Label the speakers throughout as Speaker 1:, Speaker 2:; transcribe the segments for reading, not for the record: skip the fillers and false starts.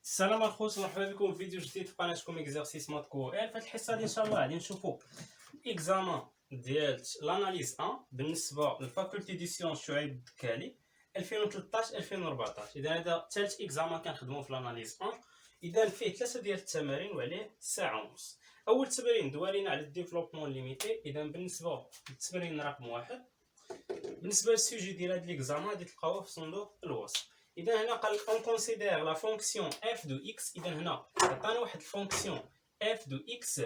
Speaker 1: السلام الخوت، مرحبا بكم في فيديو جديد في قناتكم اكزرسيس مات كوال. في الحصه دي ان شاء الله غادي نشوفوا الاكزامان ديال لاناليز 1 بالنسبه للفاكولتي دي سيونس شعيب الدكالي 2013 2014. اذا هذا ثالث اكزامان كنخدموا في لاناليز 1. اذا فيه ثلاثه ديال التمارين وعليه ساعه ونص. اول تمرين دوالينا على الديفلوبمون ليميتي. اذا بالنسبه للتمرين رقم واحد، بالنسبه للسوجي ديال هذا الاكزامان غادي تلقاوه في صندوق الوصف. اذا هنا قال اون كونسيدير لا فونكسيون اف دو اكس. اذا هنا عطانا واحد الفونكسيون اف دو اكس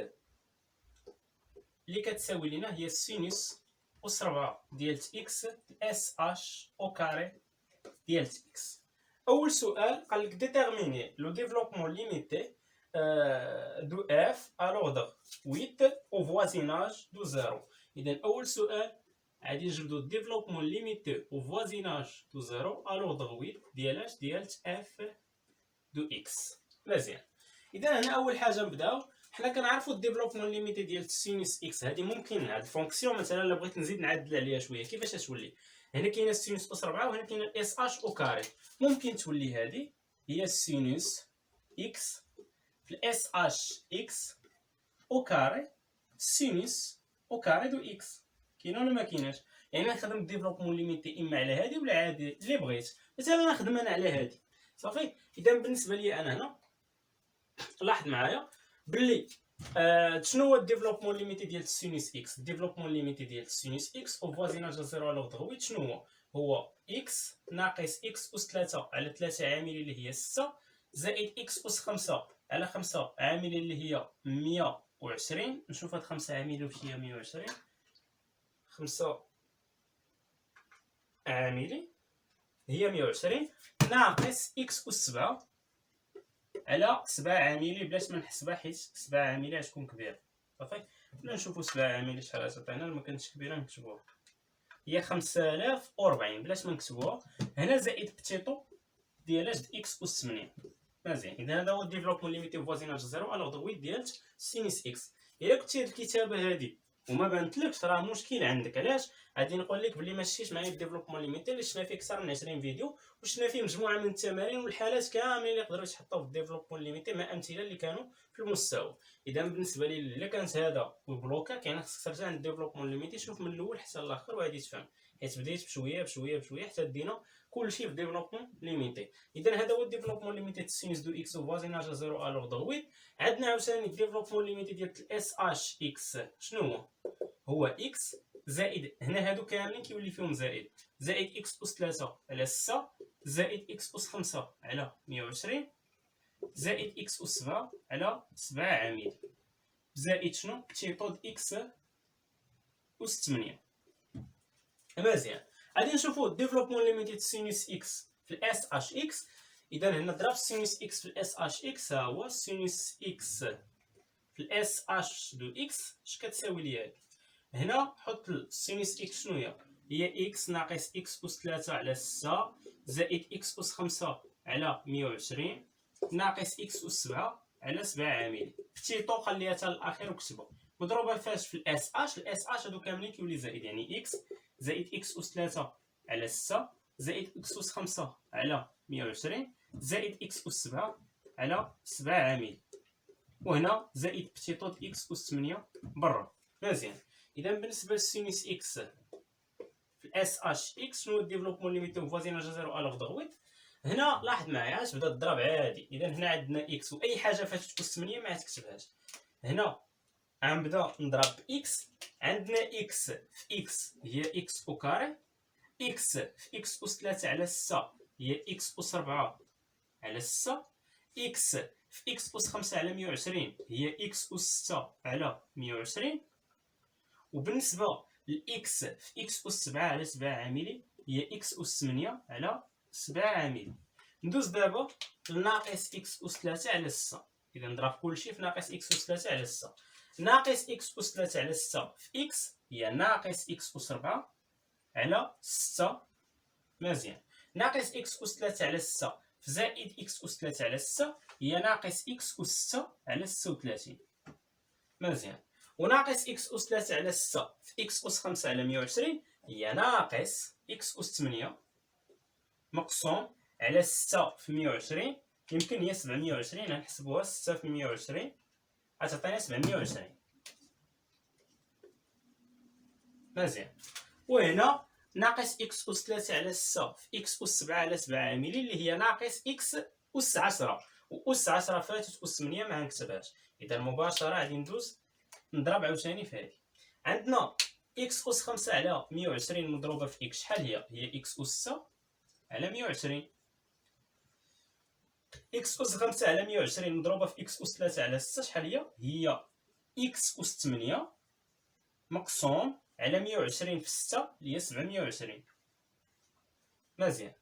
Speaker 1: اللي كتساوي لنا هي السينوس أس 4 ديال اكس اس اش او كاري ديال اكس. اول سؤال قال لك ديتيرميني لو ديفلوبمون ليميتي دو اف à l'ordre 8 au voisinage دو 0. اذا اول سؤال غادي نجبدو ديفلوبمون ليميتي او فوازيناج دو 0 à l'ordre 8 ديال ديال اف دو اكس. مزيان. اذا هنا اول حاجه نبداو، حنا كنعرفوا الديفلوبمون ليميتي ديال السينوس اكس. هذه ممكن هاد الفونكسيون مثلا الا بغيت نزيد نعدل عليها شويه كيفاش تولي. هنا كاينه السينوس اس 4 وهنا كاينه الاس اش او كاري. ممكن تولي هذه هي السينوس اكس في الاس اش اكس او كاري سينوس او كاري دو اكس. كاينه ولا ما كايناش؟ يعني نخدم الديفلوبمون ليميتي اما على هذه ولا عادي اللي بغيت. مثلا نخدم انا على هذه صافي. اذا بالنسبه لي انا هنا لاحظ معايا باللي شنو هو الديفلوبمون ليميتي ديال السينوس اكس. الديفلوبمون ليميتي ديال السينوس اكس او فوازيناج 0 على لوغ 8 شنو هو اكس ناقص اكس اس 3 على 3 عامل اللي هي 6 زائد اكس اس 5 على 5 عامل اللي هي 120. نشوف هاد 5 عامل واش هي 120. 5 عاملي هي 120 ناقص اكس اس 7 على 7 عاملي بلاش ما نحسبها حيت 7 عاملي غتكون كبيره صافي. ولا نشوفوا 7 عاملي شحال غتعطينا. ما كانتش كبيره نكتبوها هي 5040 بلاش ما نكتبوها هنا زائد بتيطو ديال اكس اس 8. مزيان. اذا هذا هو الديفلوبمون ليميتي فوازيناج 0 على لوغ 8 ديال سينوس اكس. الا كنتي هاد الكتابه هادي وما بانتلكش راه مشكل عندك. علاش؟ غادي نقول لك بلي ما شتيش معايا الديفلوبمون ليميتي اللي شفنا فيه اكثر من 20 فيديو وشفنا فيه مجموعه من التمارين والحالات كاملين اللي يقدروا يتحطوا في الديفلوبمون ليميتي مع امثله اللي كانوا في المستوى. اذا بالنسبه لي الا كانت هذا وبلوكا كاين خصك ترجع عند الديفلوبمون ليميتي شوف من الاول حتى الاخر وغادي تفهم، حيت بديت بشويه بشويه بشويه حتى دينا كلشي في ديفلوبمون ليميتي. اذا هذا هو الديفلوبمون ليميتي ديال سينوس دو اكس وفوازيناج 0 على لوغ 8. عندنا عاوتاني الديفلوبمون ليميتي ديال الاس اش اكس. شنو هو اكس زائد هنا هادو كاملين كيولي فيهم زائد اكس اس 3 على 6 زائد اكس اس 5 على 120 زائد اكس اس 7 على 7 عامل زائد شنو تيطود اكس اس 8. مزيان. غادي نشوفوا الديفلوبمون ليميتي ديال سينوس اكس في الاس اش اكس. اذا هنا ضرب سينوس اكس في الاس اش اكس ها هو سينوس اكس في الاس اش دو اكس. اش كتساوي ليا هنا؟ حط السينوس اكس شنو هي اكس ناقص اكس اس 3 على 6 زائد اكس اس 5 على 120 ناقص اكس اس 7 على 7 عامل. بتيطو خليها حتى الاخير وكتبو مضروبه فاش في الاس اش. الاس اش هادو كاملين كيولي زائد يعني اكس زائد اكس اس 3 على 6 زائد اكس اس 5 على 120 زائد اكس اس 7 على 7 عامل وهنا زائد بتيطو اكس اس 8 برا. مزيان. اذا بالنسبه للسينوس اكس في الاس اش اكس شنو الديفلوبمون ليميتي فوازيناج 0 على لوغ 8. هنا لاحظ معايا تبدا تضرب عادي. اذا هنا عندنا اكس واي حاجه فاش تكون 8 ما تكتبهاش. هنا غنبدا نضرب اكس. عندنا اكس في اكس هي اكس او كاري. اكس في اكس اس 3 على 6 هي اكس اس 4 على 6. اكس في اكس اس 5 على 120 هي اكس اس 6 على 120. وبالنسبه للاكس في اكس اس 7 على 7 عاملي هي اكس اس 8 على 7 عاملي. ندوز دابا لناقص اكس اس 3 على 6. اذا نضرب كلشي في ناقص اكس اس 3 على 6. ناقص اكس اس 3 على 6 في اكس هي ناقص اكس اس 4 على 6. مزيان. ناقص اكس اس 3 على 6 في زائد اكس اس 3 على 6 هي ناقص اكس اس 6 على 36. مزيان. وناقص اكس اس 3 على 6 في اكس اس 5 على 120 هي ناقص اكس اس 8 مقسوم على 6 في 120 يمكن هي 720. غنحسبوها 6 في 120 غتعطينا 720. مزيان. وهنا ناقص اكس اس 3 على 6 في اكس اس 7 على 7 عاملين اللي هي ناقص اكس اس 10 و اس 10 فاتت اس 8 ما نكتبهاش. اذا مباشره غادي ندوز نضرب عاوتاني في هذه. عندنا اكس اس 5 على 120 مضروبه في اكس شحال هي اكس اس 6 على 120. اكس اس 5 على 120 مضروبه في اكس اس 3 على 6 شحال هي اكس اس 8 مقسوم على 120 في 6 اللي هي 720. مزيان.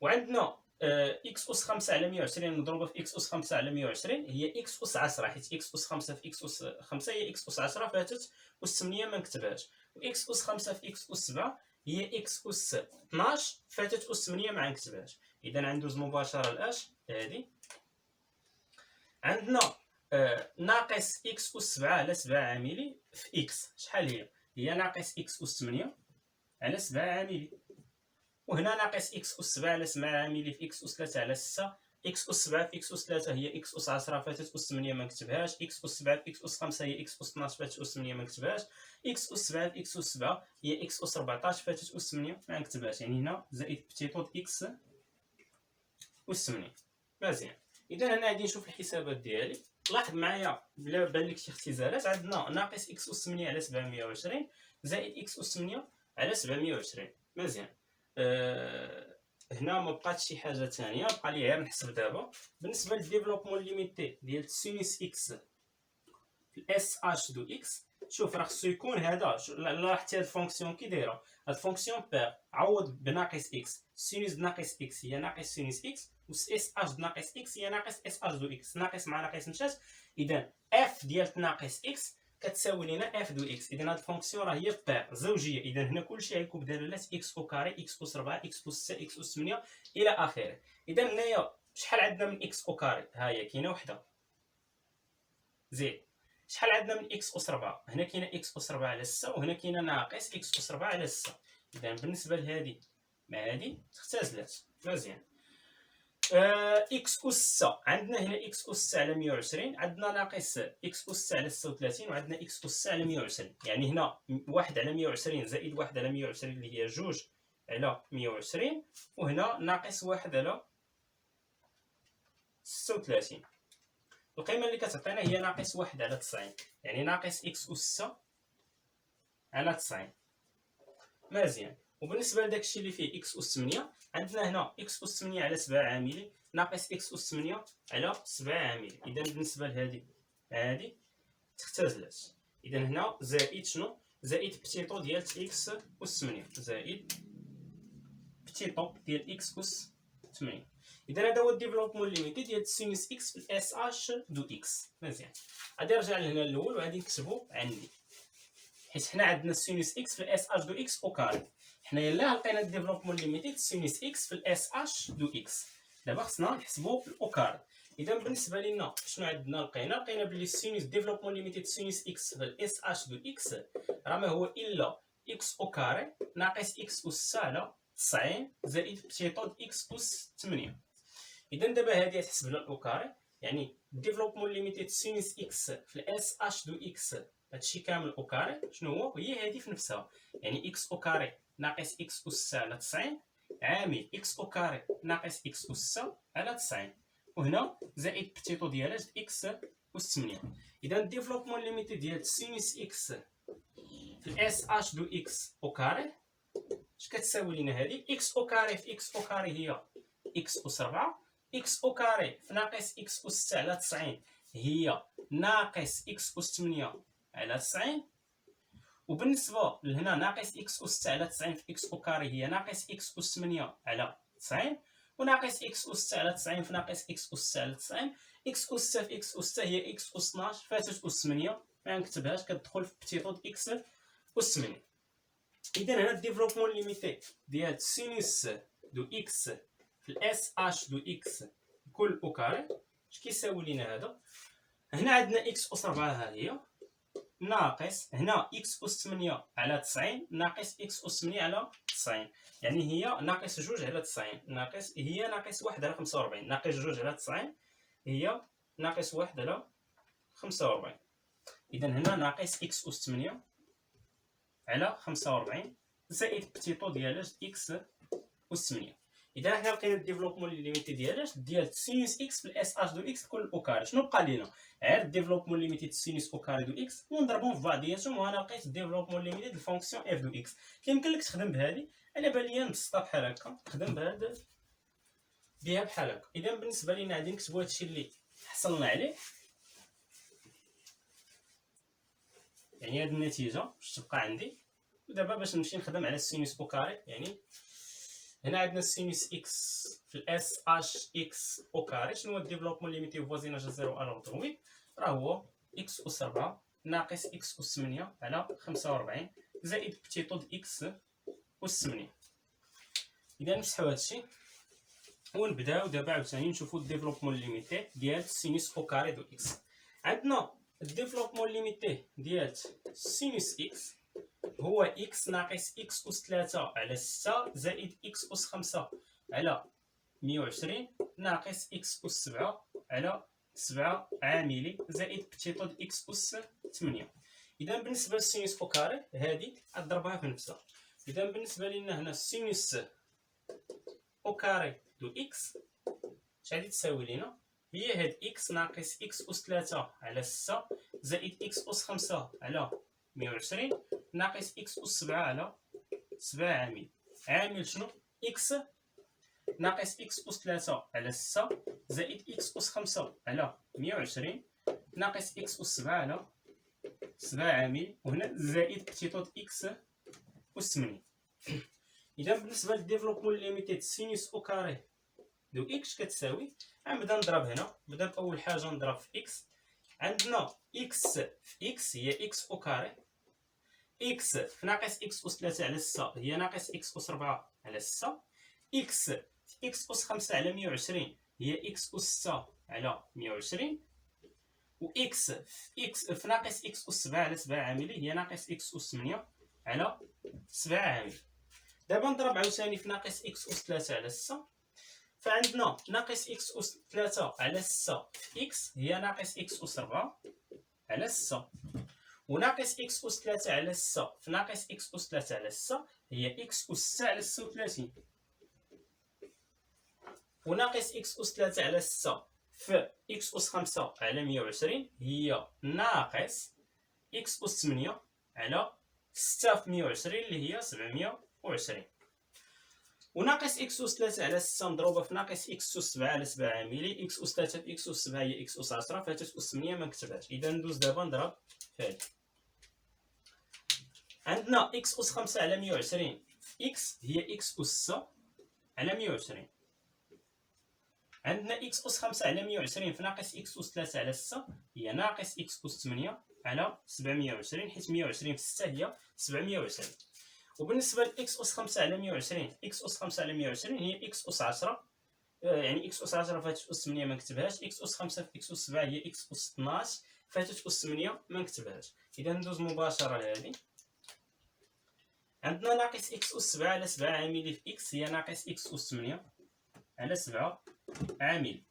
Speaker 1: وعندنا اكس اس 5 على 120 مضروبه في اكس اس 5 على 120 هي اكس اس 10 حيت اكس اس 5 في اكس اس 5 هي اكس اس 10 فاتت اس 8 ما نكتبهاش. واكس اس 5 في اكس اس 7 هي اكس اس 12 فاتت اس 8 ما نكتبهاش. اذا غندوز مباشره لاش هذه. عندنا ناقص اكس اس 7 على 7 عاملي في اكس شحال هي ناقص اكس اس 8 على 7 عاملي. وهنا ناقص اكس اس 7 على 7 عاملي في اكس اس 3 على 6. اكس اس 7 في اكس اس 3 هي اكس اس 10 فاتت اس 8 ما نكتبهاش. اكس اس 7 في اكس اس 5 هي اكس اس 12 فاتت اس 8 ما نكتبهاش. اكس اس 7 في اكس اس 7 هي اكس اس 14 فاتت اس 8 ما نكتبهاش. يعني هنا زائد بتيتود اكس اس 8. مزيان. اذا انا غادي نشوف الحسابات ديالي. لاحظ معايا بلا بان لك شي اختزالات. عندنا ناقص اكس اس 8 على 720 زائد اكس اس 8 على 720. مزيان. هنا ما بقاتش شي حاجه ثانيه بقى لي غير نحسب دابا. بالنسبه للديفلوبمون ليميتي ديال سينوس اكس في اس اش دو اكس، شوف راه خصو يكون هذا. لاحظتي هاد الفونكسيون كي دايره. هاد الفونكسيون بير عوض بناقص اكس. سينوس ناقص اكس هي ناقص سينوس اكس، و اس اش ناقص اكس هي ناقص اس اش دو اكس. ناقص مع ناقص مشات. اذا اف ديال ناقص اكس كتساوي لنا اف دو اكس. اذا هاد الفونكسيون راه هي بير زوجيه. اذا هنا كلشي غيكون بدلاله اكس او كاري اكس اس 4 اكس اس 6 اكس اس 8 الى اخره. اذا هنايا شحال عندنا من اكس او كاري؟ ها هي كاينه وحده. زيد شحال عندنا من اكس اس 4؟ هنا كاينه اكس اس 4 على 6 وهنا كاينه ناقص اكس اس 4 على 6. اذا بالنسبه لهذه مع هذه تختزلات. مزيان. اكس اس 6 عندنا هنا اكس اس 6 على 120 عندنا ناقص اكس اس 6 على 36 وعندنا اكس اس 6 على 120. يعني هنا 1 على 120 زائد 1 على 120 اللي هي 2 على 120 وهنا ناقص 1 على 36. القيمه اللي كتعطينا هي ناقص 1 على 90. يعني ناقص اكس اس 6 على 90. مزيان. وبالنسبه لداكشي اللي فيه اكس اس 8 عندنا هنا اكس اس 8 على 7 عاملي ناقص اكس اس 8 على 7 عاملي. اذا بالنسبه لهذه هذه تختزلات. اذا هنا زائد شنو؟ زائد بتيطو ديال اكس اس 8 زائد بتيطو ديال اكس اس 8. اذا هذا هو الديفلوبمون ليميتي ديال سينوس اكس في الاس اش دو اكس. مزيان. غادي نرجع لهنا الاول وغادي نكتبو عندي حيت حنا عندنا سينوس اكس في الاس اش دو اكس او كاري. حنا يلاه لقينا الديفلوبمون ليميتي سينوس اكس في الاس اش دو اكس. دابا خصنا نحسبو في الاو كاري. اذا بالنسبه لنا شنو عندنا؟ لقينا بلي سينوس ديفلوبمون ليميتي سينوس اكس في الاس اش دو اكس راه ما هو الا اكس او كاري ناقص اكس اس على 90 زائد بتيطود اكس اس 8. اذا دابا هذه تحسب لها الاو كاري. يعني ديفلوبمون ليميتي سينوس اكس في الاس اش دو اكس هادشي كامل او كاري شنو هو؟ هي هذه في نفسها. يعني اكس او كاري ناقص اكس اس على 90 عامل اكس او كاري ناقص اكس اس على 90 وهنا زائد بتيطو ديالها اكس اس 8. اذا الديفلوبمون ليميتي ديال سينوس اكس في الاس اش دو اكس او كاري اش كتساوي لنا؟ هذه اكس او كاري في اكس او كاري هي اكس اس 4. اكس او كاري في ناقص اكس اس على 90 هي ناقص اكس اس 8 على 90. وبالنسبه لهنا ناقص اكس اس على 90 في اكس او كاري هي ناقص اكس اس 8 على 90 وناقص اكس اس على 90 في ناقص اكس اس على 90. اكس اس في اكس اس هي اكس اس 12 فاتت اس 8 ما نكتبهاش كتدخل في بتيطود اكس اس 8. اذا هنا الديفلوبمون ليميتي ديال سينوس دو اكس في الاس اش دو اكس كل او كاري اش كيساوي لينا؟ هذا هنا عندنا اكس اس 4 ها هي ناقص هنا اكس اس 8 على 90 ناقص اكس اس 8 على 90، يعني هي ناقص 2 على 90 ناقص هي ناقص 1 على 45 ناقص 2 على 90 هي ناقص 1 على 45. إذا هنا ناقص إكس أس 8 على 45 زائد بتيطو ديال إكس أس 8. إذا حنا لقينا الديفلوبمون ليميتي ديال سينوس إكس في الإس أش دو إكس كل أو كاري. شنو بقى لينا؟ غير الديفلوبمون ليميتي سينوس أو كاري دو إكس ونضربهم في بعضياتهم، وأنا لقيت الديفلوبمون ليميتي د الفونكسيون إف دو إكس. كيمكن لك تخدم بهادي، على بالي مبسطة بحال هكا، تخدم بها بحال هكا. إذا بالنسبة لينا غادي نكتبو هادشي اللي حصلنا عليه، يعني هاد النتيجة باش تبقى عندي. ودابا باش نمشي نخدم على السينوس أو كاري، يعني هنا عندنا السينوس إكس في الإس أش إكس أو كاري. شنو هو الديفلوبمون ليميتي فوازيناج زيرو ألوغ درويد؟ راه هو إكس أس 4 ناقص إكس أس 8 على 45 زائد بتيطو د إكس أس 8. إذا نمسحو هادشي ونبداو دابا عاوتاني نشوفو الديفلوبمون ليميتي ديال سينوس أو كاري دو إكس. عندنا الديفلوبمون ليميتي ديال سينوس إكس هو إكس ناقص إكس أس 3 على 6 زائد إكس أس 5 على 120 ناقص إكس أس 7 على 7 عاملي زائد بتيطو د إكس أس 8. إذا بالنسبة للسينوس أو كاري هادي غضربها في نفسها. إذا بالنسبة لنا هنا السينوس أو كاري دو إكس اش غادي تساوي لينا؟ هي هاد إكس ناقص إكس أس 3 على 6 زائد إكس أس 5 على 120 ناقص إكس أس 7 على 7 عامل. عامل شنو؟ إكس ناقص إكس أس 3 على 6 زائد إكس أس 5 على 120 ناقص إكس أس 7 على 7 عامل، وهنا زائد بتيطو د إكس أس 8. إذا بالنسبة للديفلوبمون ليميتي د سينوس أو كاري دو إكس كتساوي، غنبدا نضرب هنا. نبدا بأول حاجة نضرب في إكس. عندنا إكس في إكس هي إكس أو كاري، إكس في ناقص إكس أس 3 على 6 هي ناقص إكس أس 4 على 6، إكس في إكس أس 5 على 120 هي إكس أس 6 على 120، و إكس في إكس في ناقص إكس أس 7 على 7 عاملي هي ناقص إكس أس 8 على 7 عاملي. دابا نضرب عاوتاني في ناقص إكس أس 3 على 6، فعندنا ناقص إكس أس 3 على 6 في إكس هي ناقص إكس أس 4 على 6، وناقص إكس أس 3 على 6 في ناقص إكس أس 3 على 6 هي إكس أس 6 على 36، وناقص إكس أس 3 على 6 في إكس أس 5 على 120 هي ناقص إكس أس 8 على 6 في 120 اللي هي 720، وناقص إكس أس 3 على 6 مضروبة في ناقص إكس أس 7 على 7 عاملي. إكس أس 3 في إكس أس 7 هي إكس أس 10 فاتت أس 8 منكتبهاش. إذا ندوز دابا نضرب في هادي. عندنا إكس أس 5 على 120 في إكس هي إكس أس 6 على 120. عندنا إكس أس 5 على 120 في ناقص إكس أس 3 على 6 هي ناقص إكس أس 8 على 720، حيت 120 في 6 هي 720. وبالنسبة لإكس أس 5 على 120 إكس أس 5 على 120 هي إكس أس 10، يعني إكس أس 10 فاتت أس 8 منكتبهاش. إكس أس 5 في إكس أس 7 هي إكس أس 12 فاتت أس 8 منكتبهاش. إذا ندوز مباشرة لهادي. عندنا ناقص إكس أس 7 على 7 عاملي في إكس هي ناقص إكس أس 8 على 7 عاملي،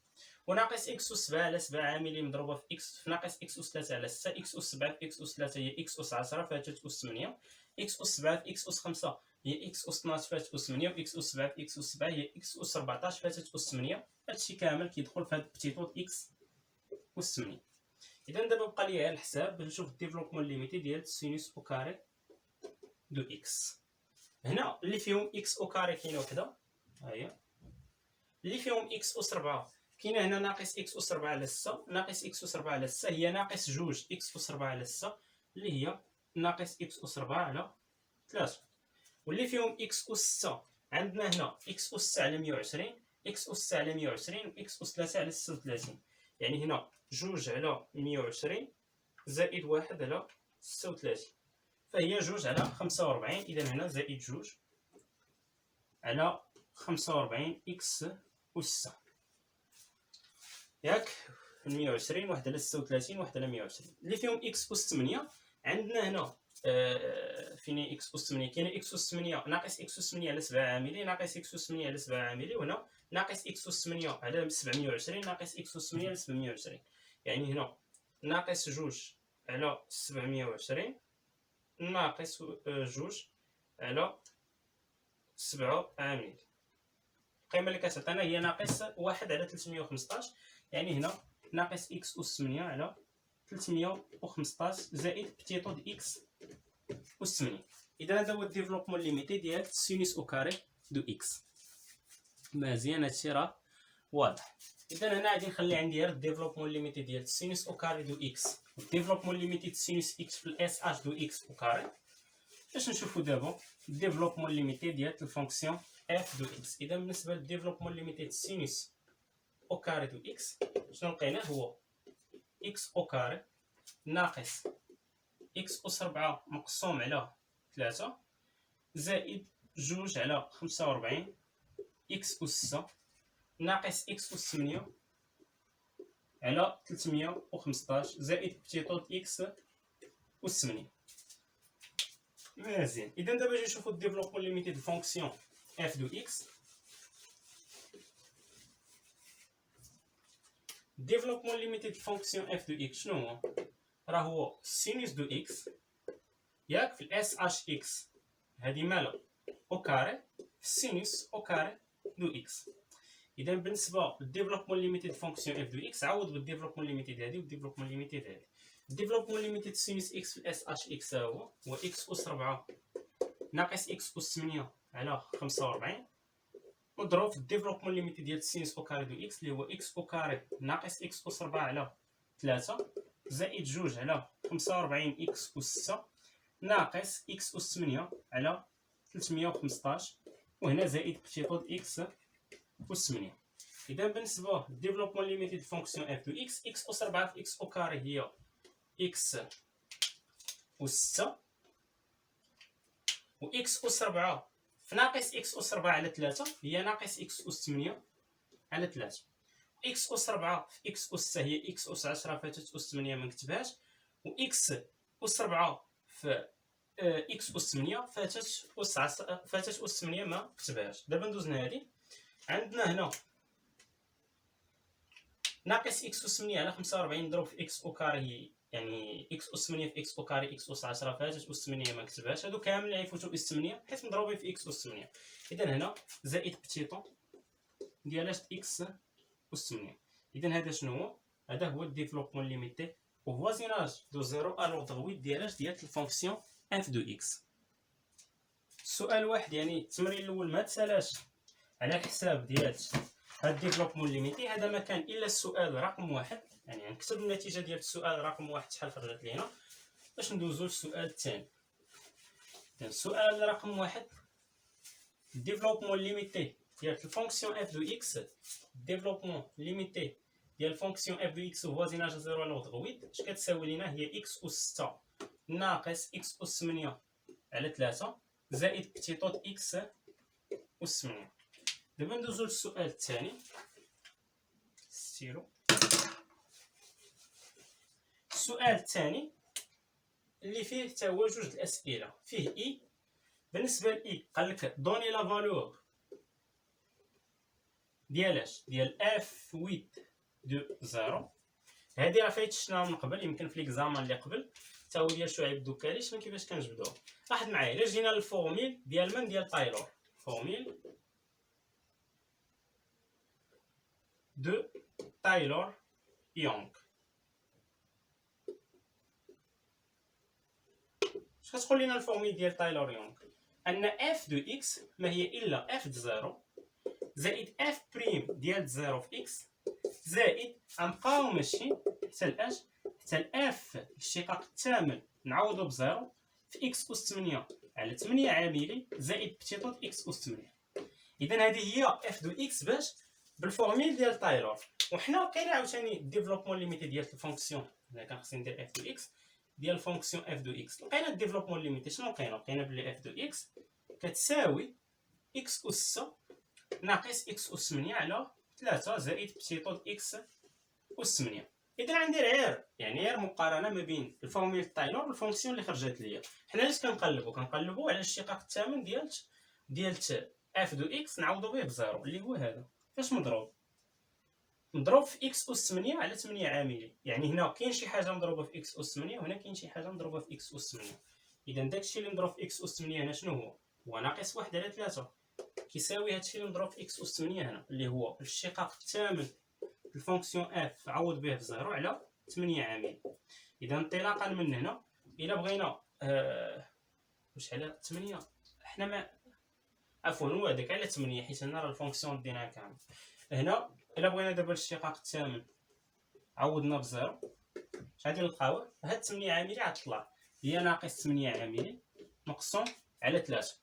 Speaker 1: وناقص إكس أس 7 على 7 عاملي مضروبة في إكس في ناقص إكس أس 3 على 6. إكس أس 7 في إكس أس 3 هي إكس أس 10 فاتت أس 8. إكس أس 7 في إكس أس 5 هي إكس أس 12 فاتت أس 8، وإكس أس 7 في إكس أس 7 هي إكس أس 14 فاتت أس 8. هادشي كامل كيدخل في هاد بتيطو إكس أس 8. إذا دابا بقى لي غير الحساب باش نشوف الديفلوبمون ليميتي ديال سينوس أو كاري دو إكس. هنا اللي فيهم إكس أو كاري كاينة وحدة، ها هي اللي فيهم إكس أس 4 كاينه هنا ناقص إكس أس 4 على 6. ناقص إكس أس 4 على 6 هي ناقص 2 إكس أس 4 على 6 اللي هي ناقص إكس أس 4 على 3. واللي فيهم إكس أس 6 عندنا هنا إكس أس 6 على 120 إكس أس 6 على 120 وإكس أس 3 على 36، يعني هنا 2 على 120 زائد 1 على 36 فهي 2 على 45. إذا هنا زائد 2 على 45 إكس أس 6 ياك 120 واحد على 36 واحد على 120. اللي فيهم إكس أس 8 عندنا هنا فين اكس اس 8 كاين اكس اس 8 ناقص اكس اس 8 على 7 عاملي ناقص اكس اس 8 على 7 عاملي، وهنا ناقص اكس اس 8 على 720 ناقص اكس اس 8 على 720. يعني هنا ناقص 2 على 720 ناقص 2 على 7 عاملي. القيمه اللي كتعطينا هي ناقص 1 على 315. يعني هنا ناقص اكس اس 8 على 315 زائد بتيتو د اكس اس 8. اذا هذا هو الديفلوبمون ليميتي ديال سينوس او كاري دو اكس. مزيان هادشي راه واضح. اذا هنا غادي نخلي عندي غير الديفلوبمون ليميتي ديال سينوس او كاري دو اكس والديفلوبمون ليميتي د سينوس اكس في الاس اش دو اكس او كاري. باش نشوفوا دابا الديفلوبمون ليميتي ديال الفونكسيون اف دو اكس. اذا بالنسبه للديفلوبمون ليميتي د سينوس او كاري دو اكس شنو لقينا هو اكس او كاري ناقص اكس اس 4 مقسوم على 3 زائد 2 على 45 اكس اس 6 ناقص اكس اس 8 على 315 زائد بتيتو د اكس اس 8. مزيان. اذا دابا نجي نشوفوا الديفلوبمون ليميتي د فونكسيون اف دو اكس. الديفلوبمون ليميتي د فونكسيون اف دو اكس شنو هو؟ راه هو سينوس دو اكس ياك في الاس اش اكس هادي مالا او كاري في السينوس او كاري دو اكس. اذا بالنسبه للديفلوبمون ليميتي د فونكسيون اف دو اكس عوض بالديفلوبمون ليميتي د هادي والديفلوبمون ليميتي د هادي. الديفلوبمون ليميتي د سينوس اكس في الاس اش اكس هو اكس اس 4 ناقص اكس اس 8 على 45 نضرب في الديفلوبمون ليميتي ديال السينوس او كاري دو اكس اللي هو اكس او كاري ناقص اكس اس 4 على 3 زائد 2 على 45 اكس اس 6 ناقص اكس اس 8 على 315 وهنا زائد بتيتو د اكس اس 8. اذا بالنسبه للديفلوبمون ليميتي د فونكسيون اف دو اكس اكس اس 4 في اكس او كاري هي اكس اس 6 و اكس اس 4 في ناقص اكس اس 4 على 3 هي ناقص اكس اس 8 على 3. اكس اس 4 في اكس اس 6 هي اكس اس 10 فاتت اس 8 ما نكتبهاش، و اكس اس 4 في اكس اس 8 فاتت اس 8 ما كتبهاش. دابا ندوزنا هادي عندنا هنا ناقص اكس اس 8 على 45 نضرب في اكس او كاري يعني اكس اس 8 في اكس او كاري اكس اس 10 فاتت اس 8 ما كتبهاش. هادو كامل غيفوتوا اس 8 حيت مضروبين في اكس اس 8. اذا هنا زائد بتيتو ديال اكس اس 8. اذا هذا شنو هو؟ هذا هو الديفلوبمون ليميتي او فوازيناج دو زيرو ا لوردر 8 ديال الفونكسيون اف دو اكس. السؤال واحد يعني التمرين الاول ما تسالاش على الحساب ديال هاد الديفلوبمون ليميتي. هذا ما كان الا السؤال رقم واحد، يعني نكتب النتيجه ديال السؤال رقم واحد شحال خرجت لينا باش ندوزو للسؤال الثاني. السؤال رقم واحد الديفلوبمون ليميتي ديال الفونكسيون اف دو اكس. الديفلوبمون ليميتي ديال الفونكسيون اف دو اكس وفوازيناج زيرو لوردر 8 اش كتساوي لينا؟ هي اكس اس 6 ناقص اكس اس 8 على 3 زائد بتيتو د اكس اس 8. دابا ندوزو للسؤال الثاني. ستيلو. السؤال الثاني اللي فيه حتى هو جوج الاسئله فيه اي. بالنسبه لاي قال لك دوني لا فالور ديال اش؟ ديال اف 8 دو 0. هادي راه فايت شفناها من قبل، يمكن في ليكزامان اللي قبل حتى هو ديال شعيب دوكالي. شنو كيفاش كنجبدوه؟ لاحظ معايا الا جينا للفورميل ديال من؟ ديال تايلور. فورميل دو تايلور يونغ. اش كتقول لنا الفورميل ديال تايلور يونغ؟ ان اف دو اكس ما هي الا اف د 0 زائد اف بريم ديال 0 في اكس زائد غنبقاو ماشيين حتى الاش؟ حتى الاف الاشتقاق الثامن نعوضو بزيرو في اكس اس 8 على 8 عاملي زائد بتيتو د اكس اس 8. اذا هذه هي اف دو اكس باش بالفورميل ديال تايلور. وحنا كاين عاوتاني الديفلوبمون ليميتي ديال الفونكسيون. انا كان خصني ندير اف دو اكس ديال الفونكسيون اف دو اكس. لقينا الديفلوبمون ليميتي شنو لقينا بلي اف دو اكس كتساوي اكس اس 6 ناقص اكس اس 8 على 3 زائد بتيتو د اكس اس 8. اذا غندير غير مقارنه ما بين الفورميل تايلور والفونكسيون اللي خرجت ليا. حنا علاش كنقلبوا على الاشتقاق الثامن ديال اف دو اكس نعوضوا به بزيرو اللي هو هذا. فاش مضروب في اكس اس 8 على 8 عاملي، يعني هنا كاين شي حاجه مضروبه في اكس اس 8 وهنا كاين شي حاجه مضروبه في اكس اس 8. اذا داكشي اللي مضروب في اكس اس 8 هنا شنو هو ناقص 1 على 3 كيساوي هادشي اللي مضروب في اكس اس 8 هنا اللي هو الاشتقاق الثامن الفونكسيون اف عوض به بزيرو على 8 عامل. اذا انطلاقا من هنا الا بغينا واش على 8 حنا ما عفوا هو هذاك على 8 حيت هنا راه الفونكسيون دينا كامل. هنا الا بغينا دابا الاشتقاق الثامن عوضنا بزيرو اش غادي نلقاو؟ هاد 8 عاملي غتطلع هي ناقص 8 عاملي مقسوم على 3.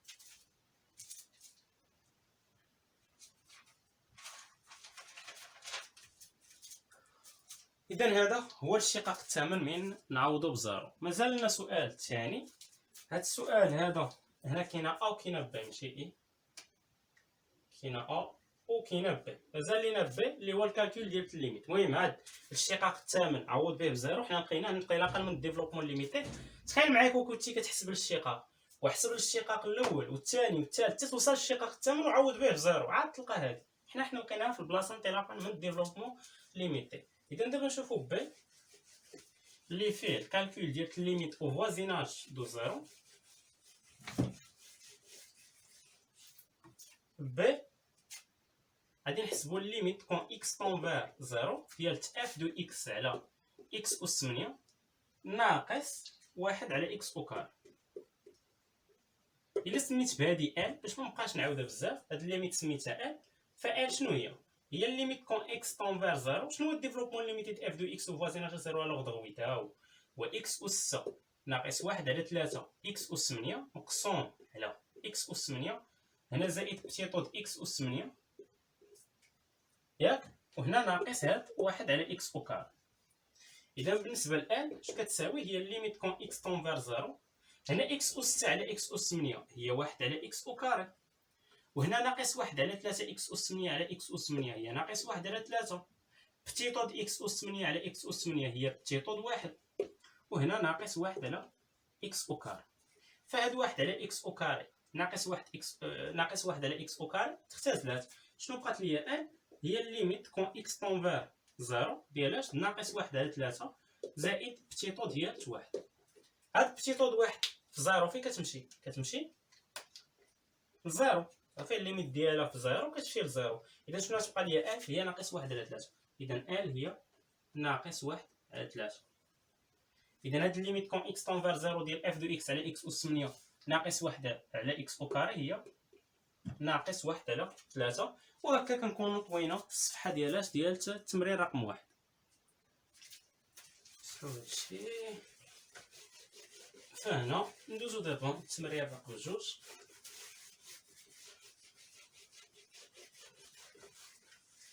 Speaker 1: اذا هذا هو الاشتقاق الثامن من نعوضو بزيرو. مازال لنا سؤال ثاني. هاد السؤال هذا هنا كاينه ا وكاينه ب ماشي اي، كاينه ا وكاينه ب، مازال لينا ب اللي هو الكالكول ديال الليميت. المهم هاد الاشتقاق الثامن عوض به بزيرو حنا لقيناه انطلاقا من الديفلوبمون ليميتي. تخيل معايا كنتي كتحسب الاشتقاق وحسب الاشتقاق الاول والثاني والثالث توصل للاشتقاق الثامن وعوض به بزيرو عاد تلقى هذه حنا لقيناها في البلاصه انطلاقا من الديفلوبمون ليميتي. اذا دابا نشوفوا ب اللي فيه الكالكول ديال الليميت او فوازيناج دو زيرو. ب غادي نحسبوا الليميت كون اكس طونفير زيرو ديال اف دو اكس على اكس اس 8 ناقص 1 على اكس او كار. الا سميت بهادي ال باش ما نبقاش نعاودها بزاف، هاد الليميت سميتها ال، فال شنو هي الليميت كون اكس طونفير زيرو. شنو هو الديفلوبمون ليميتي اف دو اكس وفوازيناج زيرو على غدغويت ها هو اكس اس 6 ناقص 1 على 3 اكس اس 8 مقسوم على اكس اس 8 هنا زائد بتيطود اكس اس 8 ياك، وهنا ناقص هاد 1 على اكس او كار. اذا بالنسبه ل اش كتساوي هي الليميت كون اكس طونفير زيرو. هنا اكس اس 6 على اكس اس 8 هي 1 على اكس او كاري، وهنا ناقص 1 على 3 اكس اس 8 على اكس اس 8 هي ناقص 1 على 3. بتيطود اكس اس 8 على اكس اس 8 هي بتيطود 1، وهنا ناقص 1 على اكس او كاري. فهاد 1 على اكس او كاري ناقص 1 اكس ناقص 1 على اكس او كاري تختزلات. شنو بقات ليا ان هي الليميت كون اكس طونفير زيرو ديال ناقص 1 على 3 زائد بتيطود هي 1. هاد بتيطود 1 في زيرو فين كتمشي لزيرو، صافي الليميت ديالها في زيرو كتمشي لزيرو. اذا شنو غتبقى ليا ال هي ناقص 1 على 3. اذا ال هي ناقص 1 على 3. اذا هاد الليميت كون اكس طونفير زيرو ديال اف دو اكس على اكس اس 8 ناقص 1 على اكس او كاري هي ناقص 1 على 3. وهكا كنكونوا طوينا الصفحه ديال التمرين رقم 1. هادشي فهنا ندوزو دابا التمرين رقم 2.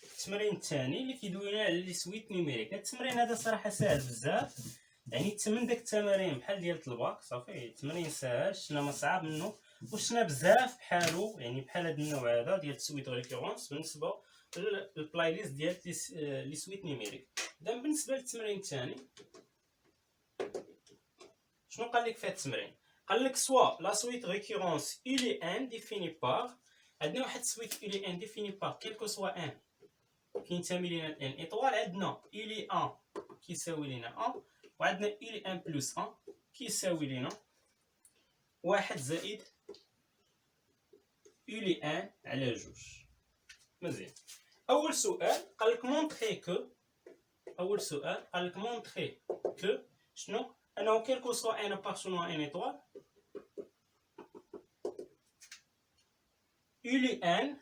Speaker 1: التمرين الثاني اللي كيدوي على لي سويت نيميريك. هاد التمرين هذا صراحه ساهل بزاف، يعني تمن داك التمارين بحال ديال الباك صافي التمرين ساهل، شنا ما صعاب منه وشنا بزاف بحالو، يعني بحال هاد النوع هذا ديال سويت ريكورونس بالنسبه للبلاي ليست ديال لي سويت نيميريك. اذا بالنسبه للتمرين الثاني شنو قال لك في هاد التمرين؟ قال لك سوا لا سويت ريكورونس الي ان ديفيني بار، عندنا واحد سويت الي ان ديفيني بار كيلكو سوا ان كينتمي لينا ان ايطوال، عندنا الي ان كيساوي لينا ان، وعندنا الي ان بلس ان كيساوي لينا 1 زائد الي ان على 2. مزيان. اول سؤال قال لك مونطري كو شنو انه كيلكو سوا ان ابارتونون ان ايطوال الي ان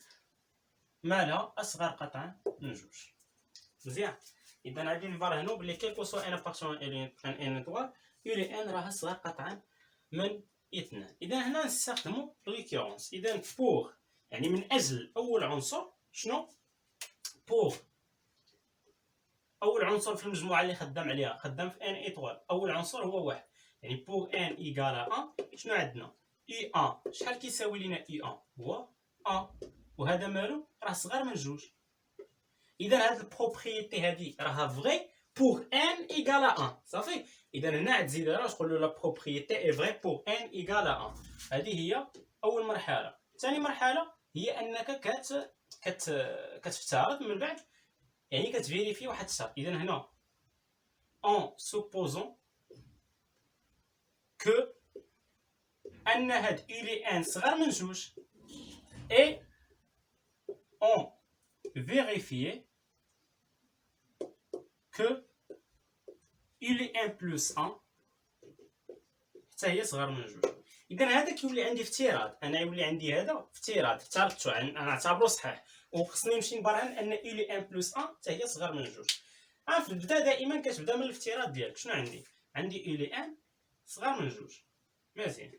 Speaker 1: مالها اصغر قطعا من 2. مزيان. اذا غادي نفرهنوا بلي كيلكو سوا ان ابارتونون ان ايطوال الي ان راه اصغر قطعا من 2. اذا هنا نستخدموا ريكورونس. اذا بور يعني من اجل اول عنصر شنو بور اول عنصر في المجموعه اللي خدام عليها خدام في ان ايطوال، اول عنصر هو 1 يعني بور ان ايكال 1 شنو عندنا اي ان شحال كيساوي لينا اي ان هو 1 وهذا مالو راه صغر من 2. اذا هاد البروبريتي هادي راها فغي pour n égale à 1 صافي. اذا هنا تزيد راه تقول له لا بروبريتي اي فري pour n égale à 1. هذه هي اول مرحله. ثاني مرحله هي انك كتفترض من بعد، يعني كتفيريفي واحد الشرط. اذا هنا en supposant que ان هاد الي ان صغر من جوج et on vérifie que il1 plus 1 حتى هي صغر من جوج. اذا هذا كيولي عندي افتراض، انا يولي عندي هذا افتراض افترضته انا نعتبره صحيح، وخصني نمشي نبرهن ان الي 1 بلس 1 حتى هي صغر من جوج. في البدا دائما كتبدا من الافتراض ديالك. شنو عندي الي 1 صغر من جوج. مزيان.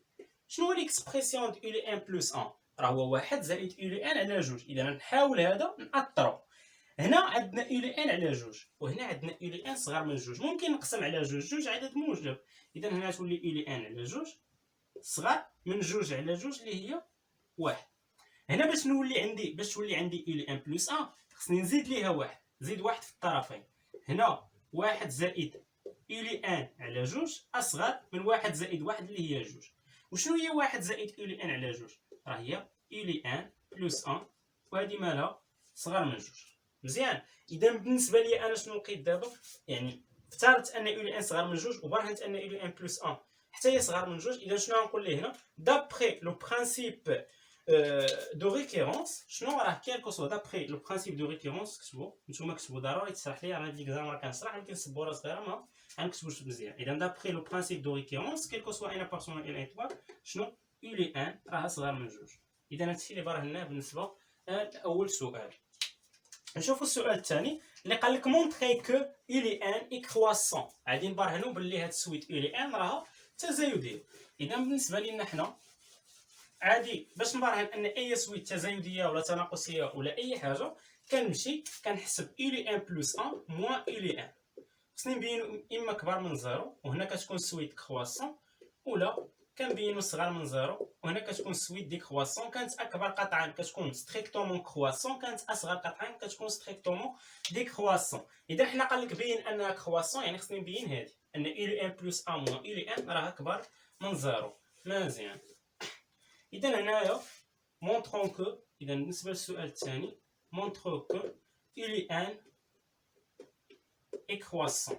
Speaker 1: شنو هو ليكسبرسيون ديال الي 1 بلس 1؟ راه هو 1 زائد الي 1 على جوج. اذا نحاول هذا نأطرو. هنا عندنا الي 1 على جوج، وهنا عندنا الي 1 صغر من جوج. ممكن نقسم على جوج عدد موجب. اذا هنا تولي الي 1 على جوج صغر من جوج على جوج اللي هي واحد. هنا باش تولي عندي الي 1 بلس 1 خصني نزيد ليها واحد، زيد واحد في الطرفين. هنا واحد زائد الي 1 على جوج اصغر من واحد زائد واحد اللي هي جوج. وشنو هي واحد زائد الي 1 على جوج؟ راه هي الي 1 بلس 1، وهذه مالها صغر من جوج. مزيان. اذا بالنسبه لي انا شنو لقيت دابا؟ يعني افترضت ان الي 1 صغر من جوج وبرهنت ان الي 1 بلس 1 حتى هي صغر من جوج. اذا شنو غنقول ليه هنا؟ دابري لو برانسيب دو ريكيرونس. شنو راه كيل كو سوا دابري لو برانسيب دو ريكيرونس. كتبوا نتوما، كتبوا ضروري تشرح لي. راه هاد ليكزام راه كنشرح ولكن السبوره صغيره ما غنكتبوش مزيان. اذا دابري لو برانسيب دو ريكيرونس كيل كو سوا ان ابارتونون ان ايطوال، شنو الي 1 راه صغر من جوج. اذا هادشي اللي برهناه بالنسبه لاول سؤال. نشوفوا السؤال الثاني اللي قال لك مونطري كو الي 1 اي كرواسون. غادي نبرهنوا باللي هاد السويت الي 1 راها تزايديه. اذا بالنسبه لنا حنا عادي باش نبرهن ان اي سويت تزايديه ولا تناقصيه ولا اي حاجه، كنمشي كنحسب الي 1 بلس 1 موان الي 1. خصني نبينو اما كبر من زيرو وهنا كتكون سويت كرواسون، ولا كنبينو صغر من زيرو وهنا كتكون سويت دي كرواسون. كانت اكبر قطعا كتكون ستريكتومون كرواسون، كانت اصغر قطعا كتكون ستريكتومون دي كرواسون. اذا حنا قال لك بين انها كرواسون، يعني خصني نبين هذه ان الي 1 بلس 1 موان الي 1 راه كبر من زيرو. مزيان. اذا هنايا مونطرون كو، اذا بالنسبه للسؤال الثاني مونطرو كو الي 1 اي كرواسون.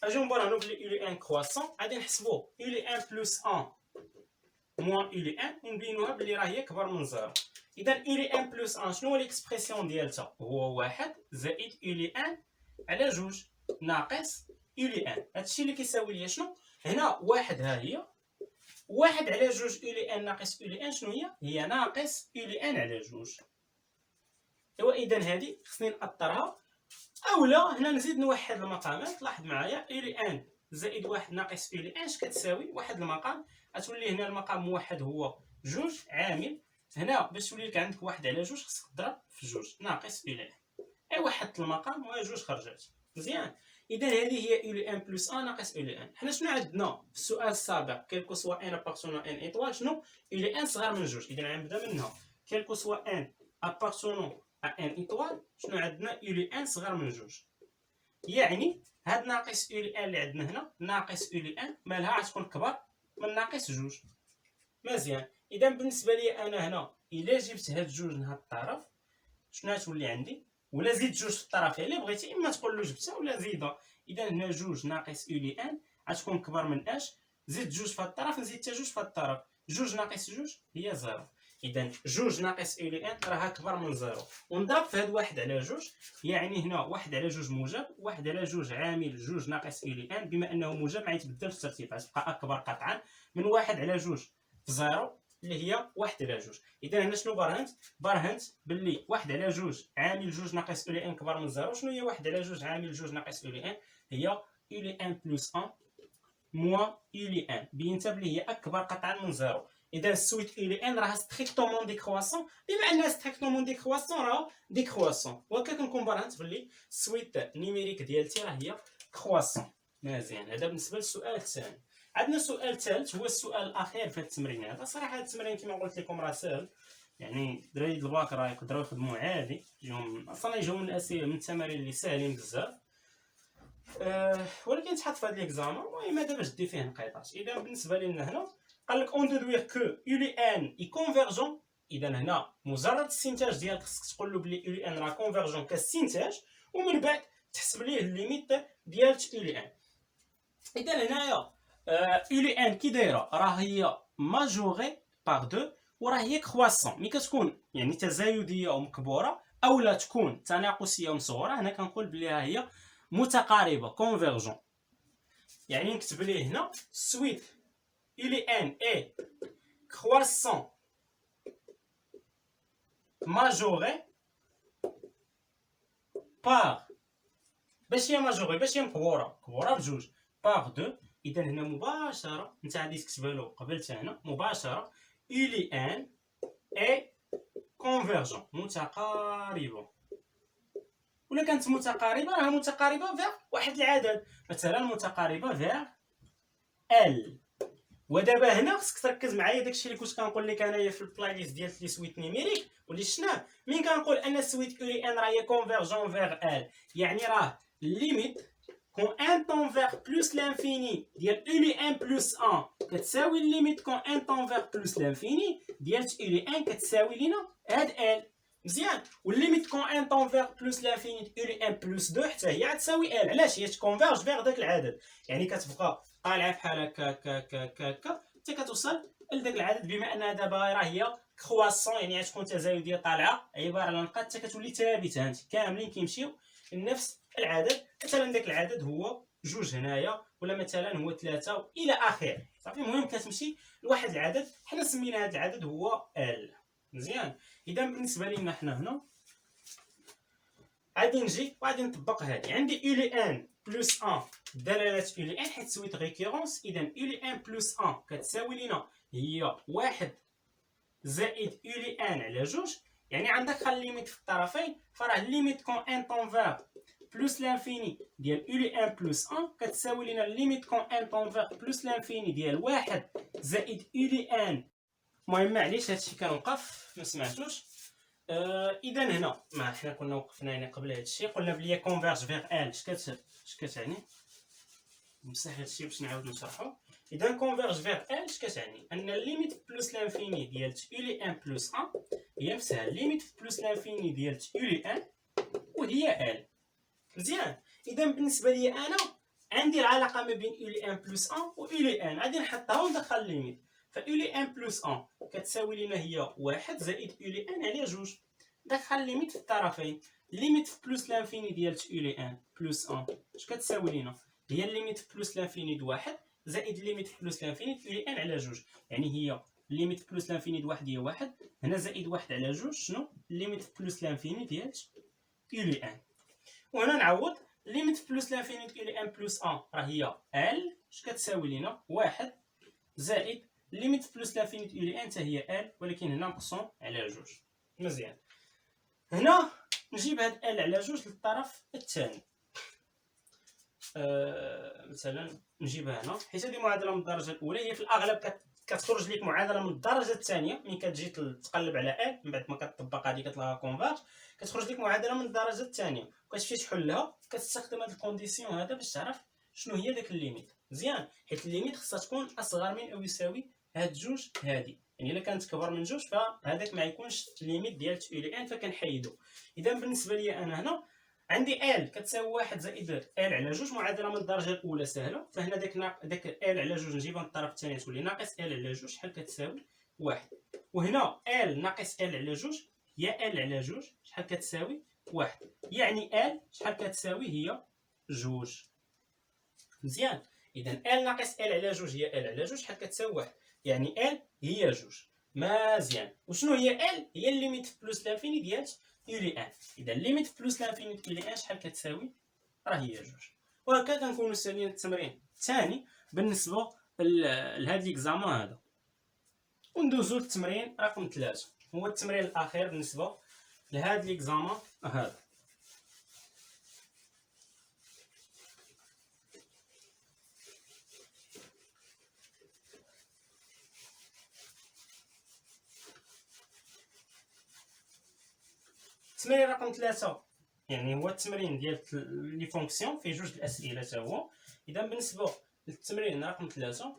Speaker 1: اجيو نبرهنو بلي الي 1 كرواسون. غادي نحسبو الي 1 بلس 1 موان الي 1 ونبينوها بلي راه هي كبر من زيرو. اذا الي 1 بلس 1 شنو هو ليكسبرسيون ديالتها؟ هو واحد زائد الي 1 على جوج ناقص الي 1. هادشي اللي كيساوي ليا شنو؟ هنا واحد، ها هي واحد على جوج الي 1 ناقص الي 1 شنو هي ناقص الي 1 على جوج. ايوا اذا هذه خصني نأطرها، اولا هنا نزيد نوحد المقامات. لاحظ معايا الي 1 زائد واحد ناقص الي 1 اش كتساوي؟ واحد المقام. غتولي هنا المقام موحد هو جوج عامل. هنا باش تولي لك عندك واحد على جوج خصك تضرب في جوج ناقص الي 1. ايوا حدت المقام وها جوج خرجات. مزيان. اذا هذه هي الي 1 بلس 1 ناقص الي 1. حنا شنو عندنا في السؤال السابق؟ كيلكو سوا ان ابارتونون ان ايطوال شنو؟ الي 1 صغر من جوج. اذا غنبدا منها كيلكو سوا ان ابارتونون ان ايطوال شنو عندنا؟ الي 1 صغر من جوج. يعني هاد ناقص الي 1 اللي عندنا هنا ناقص الي 1 مالها غتكون كبر من ناقص جوج. مزيان. اذا بالنسبه لي انا هنا الا جبت هاد جوج من هاد الطرف شنو غتولي عندي؟ ولا زيد جوج في الطرف اللي بغيتي، اما تقول له جبتها ولا زيدها. اذا هنا جوج ناقص الي 1 غتكون كبر من اش؟ زيد جوج في هاد الطرف نزيد حتى جوج في هاد الطرف. جوج ناقص جوج هي زيرو. اذا جوج ناقص الي 1 راه كبر من زيرو. ونضرب في هاد واحد على جوج، يعني هنا واحد على جوج موجب، واحد على جوج عامل جوج ناقص الي 1. بما انه موجب ما يتبدلش الترتيب، غتبقى اكبر قطعا من واحد على جوج في زيرو اللي هي واحد على جوج. اذا هنا شنو برهنت باللي واحد على جوج عامل جوج ناقص الي 1 كبر من زيرو. شنو هي واحد على جوج عامل جوج ناقص الي 1؟ هي الي 1 بلس 1 موان الي 1. بينتها بلي هي اكبر قطعا من زيرو. اذا سويت الي 1 راه ستريكتومون دي كرواسون. بما انها ستريكتومون دي كرواسون راه دي كرواسون، وهكا كنكون برهنت باللي سويت نيميريك ديالتي راه هي كرواسون. مزيان. هذا بالنسبه للسؤال الثاني. عندنا سؤال ثالث هو السؤال الاخير في هذا التمرين هذا. صراحه هذا التمرين كما قلت لكم راه سهل، يعني دراري الباك راه يقدروا يخدموا عادي، يجيهم اصلا يجيهم من الاسئله من التمارين اللي ساهلين بزاف. ولكن تحط في هذا ليكزامان، المهم هذا باش دير فيه انقطاع. اذا بالنسبه لنا هنا قال لك اون دودوير كو يو لي ان اي كونفيرجون، اذا هنا مجرد الاستنتاج ديالك خصك تقول له بلي يو لي ان راه كونفيرجون كاستنتاج، ومن بعد تحسب ليه الليميت ديال يو لي ان. اذا هنايا يو لي ان كي دايره راه هي ماجوري باغ دو، وراه هي كرواسون. ملي كتكون يعني تزايديه ومكبوره اولا تكون تناقصيه ومصغره، هنا كنقول بلي ها هي متقاربه كونفيرجون. يعني نكتب ليه هنا سويت يو لي ان اي كرواسون ماجوري باغ، باش هي ماجوري باش هي مكبوره بجوج باغ دو. اذا هنا مباشره انت غادي تكتبها له قبل هنا مباشره يو لي ان اي كونفيرجون متقاربه. ولا كانت متقاربه راه متقاربه فيغ واحد العدد، مثلا متقاربه فيغ ال. ودابا هنا خصك تركز معايا داكشي اللي كنت كنقول لك انايا في البلايليست ديال لي سويت نيميريك واللي شفناه. مين كنقول ان سويت يو لي ان راه هي كونفيرجون فيغ ال، يعني راه ليميت كون ان طون فيغ بلوس لانفيني ديال يو لي ان بلوس 1 كتساوي الليميت كون ان طون فيغ بلوس لانفيني ديال يو لي ان كتساوي لينا هاد ال. مزيان. والليميت كون ان طون فيغ بلوس لانفيني يو لي ان بلوس 2 حتى هي غتساوي ال. علاش؟ هي تكونفيرج فيغ داك العدد، يعني كتبقى طالعه بحال هكا حتى كتوصل لذاك العدد، بما انها دابا راه هي كرواسون يعني غتكون تزايديه طالعه عباره على نقاط حتى كتولي ثابته. هانتي كاملين كيمشيو لنفس العدد، مثلا داك العدد هو جوج هنايا، ولا مثلا هو ثلاثه الى اخره. صافي المهم كتمشي لواحد العدد، حنا سمينا هذا العدد هو ال. مزيان. اذا بالنسبه لنا حنا هنا غادي نجي وغادي نطبق هذه. عندي يو لي ان بلس 1 دلاله يو لي ان حيت سويت ريكيرونس، اذا يو لي ان بلس 1 كتساوي لنا هي 1 زائد يو لي ان على جوج. يعني عندك الليميت في الطرفين، فراه الليميت كون ان طون فيغ بلوس لانفيني ديال يو لي ان بلس 1 كتساوي لنا الليميت كون ان طون فيغ بلوس لانفيني ديال 1 زائد يو لي ان. المهم معليش هادشي كنوقف ما سمعتوش. اذا هنا ما حنا كنا وقفنا هنا قبل هذا الشيء، قلنا بلي كونفيرج فيغ ال اش كتعني. نمسح هذا الشيء باش نعاود نشرحو. اذا كونفيرج فيغ ال اش كتعني ان الليميت بلوس لانفيني ديال يو لي ان بلوس 1 هي نفسها الليميت بلوس لانفيني ديال يو لي ان وهي ال. مزيان. اذا بالنسبه لي انا عندي العلاقه ما بين يو لي ان بلوس 1 و يو لي ان، غادي نحطها وندخل الليميت. فيو لي ان بلوس 1 كتساوي لنا هي 1 زائد يو لي ان على جوج. دخل ليميت في الطرفين، ليميت في بلوس لانفيني ديال يو لي ان بلوس 1 اش كتساوي لنا؟ هي الليميت في بلوس لانفيني د 1 زائد الليميت في بلوس لانفيني يو لي ان على جوج. يعني هي الليميت في بلوس لانفيني د 1 هي 1 هنا زائد 1 على جوج شنو؟ الليميت في بلوس لانفيني ديال يو لي ان. وهنا نعوض ليميت في بلوس لانفيني يو لي ان بلوس 1 راه هي ال اش كتساوي لنا 1 زائد ليميت في بلوس لانفيني يو لي ان حتى هي ال، ولكن هنا مقسوم على جوج. مزيان. هنا نجيب هاد ال على جوج للطرف الثاني. مثلا نجيبها هنا حيت هذه معادله من الدرجه الاولى، هي في الاغلب كتخرج لك معادله من الدرجه الثانيه. ملي كتجي تقلب على ال من بعد ما كتطبق هذه كتلقاها كونفيرج، كتخرج لك معادله من الدرجه الثانيه وكتمشي تحلها. كتستخدم هذا الكونديسيون هذا باش تعرف شنو هي داك الليميت. مزيان. حيت الليميت خصها تكون اصغر من او يساوي هاد جوج هادي، يعني الا كانت كبر من جوج فهذاك ما يكونش الليميت ديال يو لي ان فكنحيدو. اذا بالنسبه لي انا هنا عندي ال كتساوي 1 زائد ال على جوج، معادله من الدرجه الاولى سهله. فهنا داك ال على جوج نجيبها من الطرف الثاني تولي ناقص ال على جوج شحال كتساوي 1. وهنا ال ناقص ال على جوج هي ال على جوج شحال كتساوي 1، يعني ال شحال كتساوي هي جوج. مزيان. اذا ال ناقص ال على جوج هي ال على جوج شحال كتساوي 1، يعني ال هي جوج. مزيان. وشنو هي ال؟ هي الليميت بلوس لانفيني ديال يو لي ان. اذا الليميت بلوس لانفيني يو لي ان شحال كتساوي؟ راه هي جوج. وهكا كنكونوا ساليين التمرين الثاني بالنسبه لهذا ليكزامان هذا. وندوزو للتمرين رقم 3، هو التمرين الاخير بالنسبه لهذا ليكزامان هذا. التمرين رقم 3 يعني هو التمرين ديال لي فونكسيون فيه جوج الاسئله حتى هو. اذا بالنسبه للتمرين رقم 3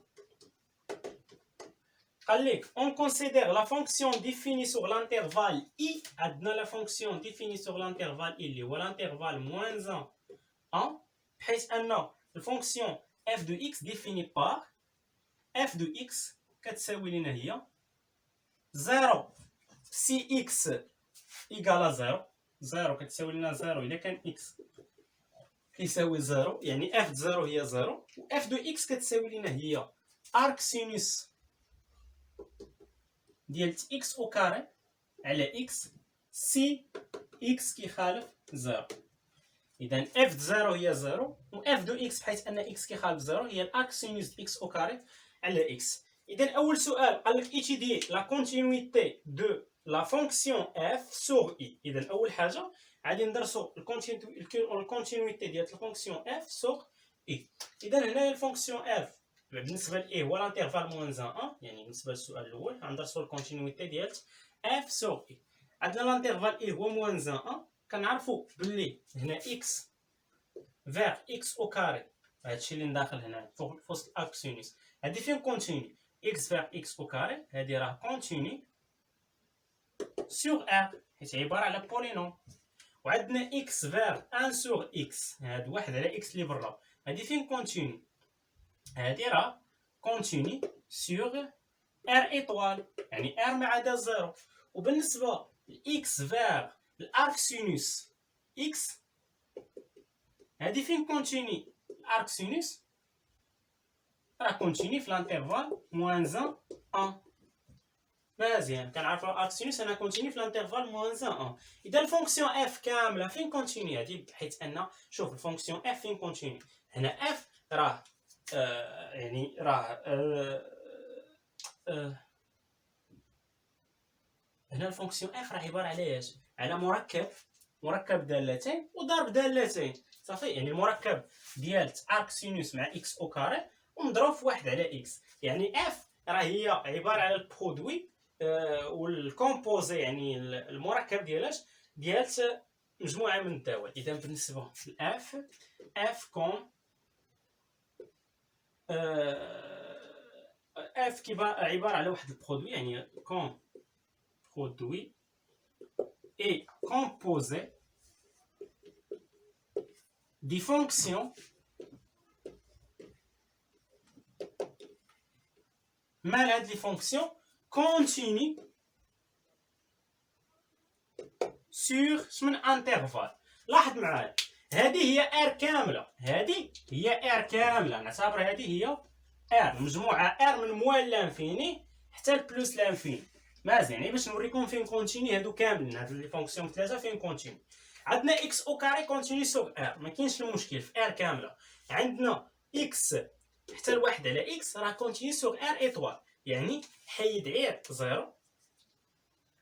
Speaker 1: قال لك on considère la fonction définie sur l'intervalle i. عندنا la fonction définie sur l'intervalle i اللي هو l'intervalle moins 1 بحيث ان الفونكسيون f de x définie par f de x كتساوي لنا هي 0 si x égale 0 كتساوي لنا 0 الا كان x كيساوي 0 يعني f د 0 هي 0 و f de x كتساوي لنا هي arc sinus ديال x او كاري على x سي x كيخالف 0. اذا f د 0 هي 0 و f دو x بحيث ان x كيخالف 0 هي الارك سينوس د x او كاري على x. اذا اول سؤال قال لك ايتيدي لا كونتينيتي دو لا فونكسيون f سور i. اذا اول حاجه غادي ندرسوا الكونتينيتي ديال الفونكسيون f سور i. اذا هنايا الفونكسيون f بالنسبه ل a هو الانترفال موان 1 يعني بالنسبه للسؤال الاول غندرسوا الكونتينيتي ديال f سور i. عندنا الانترفال a هو موان 1 كنعرفوا باللي هنا x فيغ x او كاري هادشي اللي داخل هنا فوق وسط الارك سينوس هادي فين كونتيني x فيغ x او كاري هادي راه كونتيني سور r حيت عباره على بولينوم. وعندنا x فيغ 1 سور x هاد واحد على x اللي برا هادي فين كونتيني هادي راه كونتيني سور r ايطوال يعني r ما عدا 0. وبالنسبه ل x فيغ الارك سينوس x هادي فين كونتيني الارك سينوس راه كونتيني في الانترفال موان 1 مزيان كنعرفوا الارك سينوس انا كونتيني في الانترفال موان 1. اذا الفونكسيون اف كامله فين كونتيني هادي حيت ان شوف الفونكسيون اف فين كونتيني هنا اف راه يعني راه هنا الفونكسيون اف راه عباره على اش على مركب دالتين وضرب دالتين صافي يعني المركب ديال ارك سينوس مع اكس او كاري ومضروب في واحد على اكس يعني اف راه هي عباره على البرودوي والكومبوزي يعني المركب ديالت مجموعه من الدوال. اذا بالنسبه لاف اف كون اف عباره على واحد البرودوي يعني كون برودوي est composé des fonctions malades les fonctions continues sur من intervalle. لاحظ معايا هذه هي r كامله هذه هي r كامله نعتبر هذه هي r مجموعه r من موال لانفيني حتى البلوس لانفيني مزيان يعني باش نوريكم فين كونتيني هادو كاملين هاد لي فونكسيون ثلاثه فين كونتيني. عندنا اكس او كاري كونتيني سوغ ار ما كاينش المشكل في ار كامله. عندنا اكس حتى الواحد على اكس راه كونتيني سوغ ار ايطوال يعني حيد عير زيرو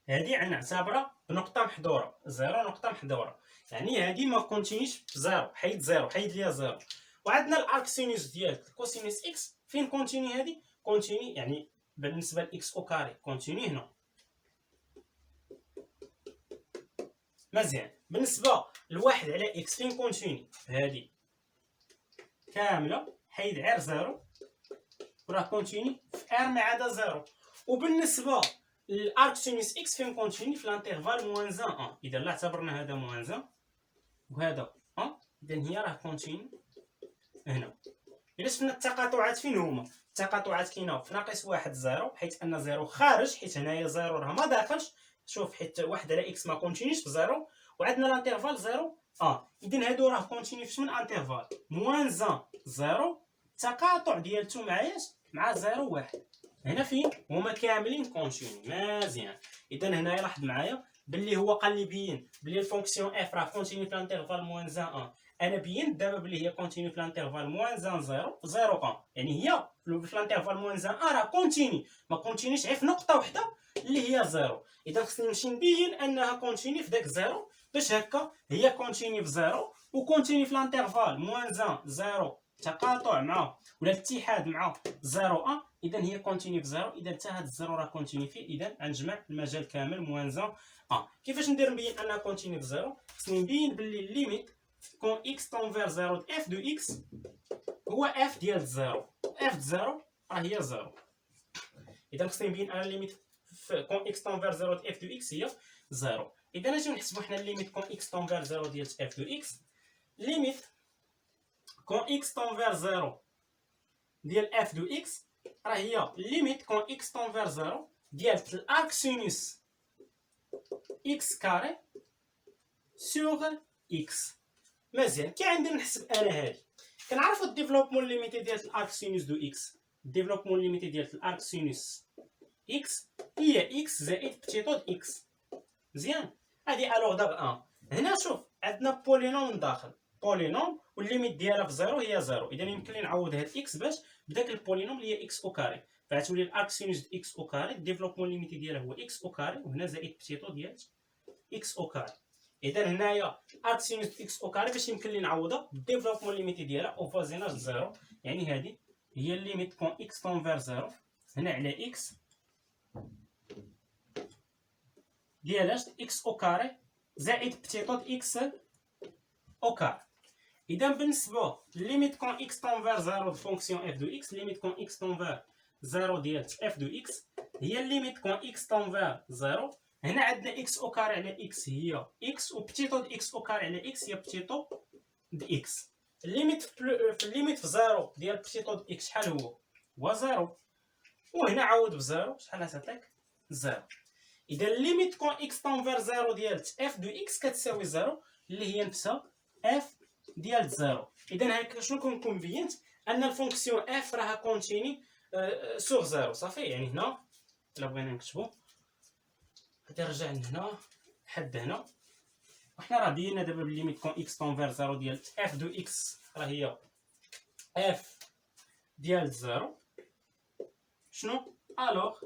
Speaker 1: هادي نعتبرها بنقطه محظوره زيرو نقطه محظوره يعني هادي ما كونتينيش بزيرو حيد زيرو حيد ليا زيرو. وعندنا الارك سينوس ديال الكوسينوس اكس فين كونتيني هادي كونتيني يعني بالنسبه لاكس او كاري كونتيني هنا مزيان. بالنسبه لواحد على اكس فين كونتيني هادي كامله حيد عير زيرو وراه كونتيني في ار ما عدا زيرو. وبالنسبه للارك سينوس اكس فين كونتيني في الانترفال موان 1 اذا لا اعتبرنا هذا موان 1 وهذا 1 اذا هي راه كونتيني هنا. الا شفنا التقاطعات فين هما التقاطعات كاينه في ناقص واحد زيرو حيت ان زيرو خارج حيت هنايا زيرو راه ما داخلش شوف حيت واحد على اكس ما كونتينيش بزيرو وعندنا الانترفال زيرو اذا هادو راه كونتيني في من انترفال موان 1 زيرو التقاطع ديالتو مع زيرو واحد هنا فين هما كاملين كونتيني مزيان. اذا هنايا لاحظ معايا باللي هو قال لي بين بلي الفونكسيون اف راه كونتيني في الانترفال موان 1 انا بينت دابا بلي هي كونتيني في الانترفال موان 1 0 1 يعني هي في الانترفال موان 1 راه كونتيني ما كونتينيش غير في نقطه واحده اللي هي زيرو. اذا خصني نمشي نبين انها كونتيني في داك زيرو باش هكا هي كونتيني في زيرو وكونتيني في الانترفال موان 1 0 تقاطع مع ولا الاتحاد مع 0 1، اذا هي كونتيني في 0. اذا حتى هاد الزيرو راه كونتيني فيه، اذا غنجمع المجال كامل موان زون 1. كيفاش ندير نبين انها كونتيني في 0؟ خصني نبين باللي الليميت كون اكس طونفير 0 د اف دو اكس هو اف ديال 0. اف 0 راه هي 0. اذا خصني نبين ان الليميت كون اكس طونفير 0 د اف دو اكس هي 0. اذا اجيو نحسبوا حنا الليميت كون اكس طونفير 0 ديال اف دو اكس. ليميت كون اكس طونفير 0 ديال اف دو اكس راه هي ليميت كون اكس طونفير 0 ديال الارك سينوس اكس كاري سور اكس. مزيان، كي عندنا نحسب انا هادي كنعرفوا الديفلوبمون ليميتي ديال الارك سينوس دو اكس. الديفلوبمون ليميتي ديال الارك سينوس اكس هي اكس زائد بتيتود اكس. مزيان، هادي الوغ دابا هنا شوف عندنا بولينوم من داخل، بولينوم والليميت ديالها في 0 هي 0. اذا يمكن لي نعوض هاد اكس باش بداك البولينوم اللي هي اكس او كاري، فغتولي الارك سينوس د اكس او كاري الديفلوبمون ليميتي ديالها هو اكس او كاري، وهنا زائد بتيتو ديال اكس او كاري. اذا هنايا ارك سينوس د اكس او كاري باش يمكن لي نعوضها بالديفلوبمون ليميتي ديالها او فازيناج 0. يعني هادي هي الليميت كون اكس طونفير 0 هنا على اكس ديال اكس او كاري زائد بتيتود اكس او كاري. اذا بالنسبه ليميت كون اكس طونفير 0 د فونكسيون اف دو اكس، ليميت كون اكس طونفير 0 ديال اف دو اكس هي الليميت كون اكس طونفير 0. هنا عندنا اكس او كاري على اكس هي اكس، و بتيتو د اكس او كاري على اكس هي بتيتو د اكس. الليميت في الليميت في 0 ديال بتيتو د اكس شحال هو 0، وهنا عوض ب 0 شحال غتعطيك 0. اذا الليميت كون اكس طونفير 0 ديال اف دو اكس كتساوي 0 اللي هي نفسها اف ديال 0. اذا هكا شنو كنكون بينت ان الفونكسيون اف راها كونتيني سور 0. صافي، يعني هنا الا بغينا نكتبو غادي نرجع لهنا لحد هنا، وحنا راه بينا دابا بالليميت كون اكس طونفير 0 ديال اف دو اكس راه هي اف ديال 0. شنو الوغ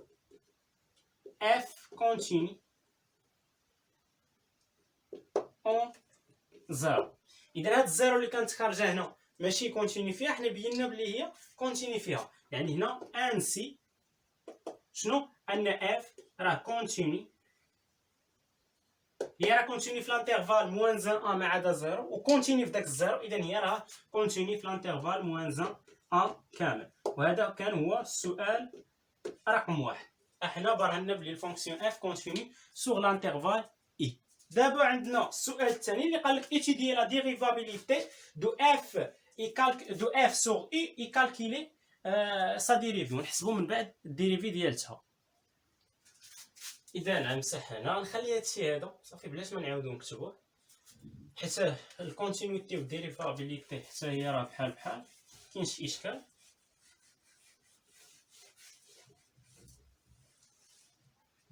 Speaker 1: اف كونتيني اون 0. اذا هاد الزيرو اللي كانت خارجه هنا ماشي كونتيني فيها، حنا بينا بلي هي كونتيني فيها. يعني هنا انسي شنو ان اف راه كونتيني، هي راه كونتيني في لانترفال موان زان 1 ما عدا 0 وكونتيني في داك الزيرو. اذا هي راه كونتيني في لانترفال موان زان 1 كامل. وهذا كان هو السؤال رقم 1. احنا برهنا بلي الفونكسيون اف كونتيني سور لانترفال اي. دابا عندنا السؤال الثاني اللي قال لك étudier la dérivabilité de f sur i et calculer sa dérivée، ونحسبوا من بعد الديريفي ديالتها. اذا غنمسح هنا نخلي هادشي هذا صافي بلاش ما نعاودو نكتبوه، حيت الكونتينيتي والديريفابيليتي حتى هي راه بحال كاين شي اشكال.